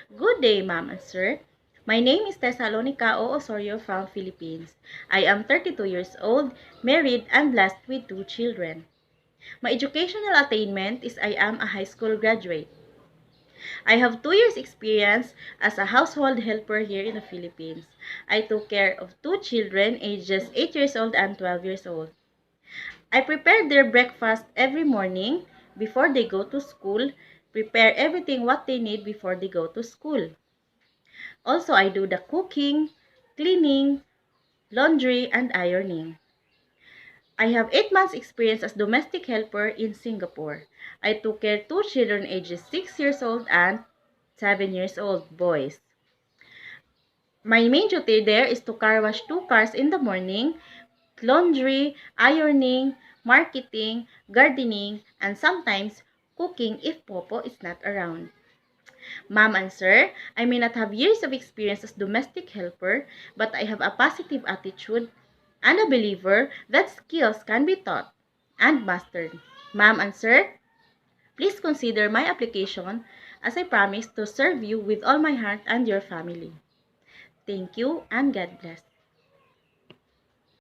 Good day, ma'am and sir. My name is Tesalonica O. Osorio from Philippines. I am 32 years old, married, and blessed with 2 children. My educational attainment is I am a high school graduate. I have 2 years experience as a household helper here in the Philippines. I took care of 2 children ages 8 years old and 12 years old. I prepare their breakfast every morning before they go to school, prepare everything what they need before they go to school. Also, I do the cooking, cleaning, laundry, and ironing. I have 8 months experience as domestic helper in Singapore. I took care 2 children ages 6 years old and 7 years old boys. My main duty there is to car wash 2 cars in the morning, laundry, ironing, marketing, gardening, and sometimes cooking if Popo is not around. Ma'am and sir, I may not have years of experience as domestic helper, but I have a positive attitude and a believer that skills can be taught and mastered. Ma'am and sir, please consider my application as I promise to serve you with all my heart and your family. Thank you and God bless.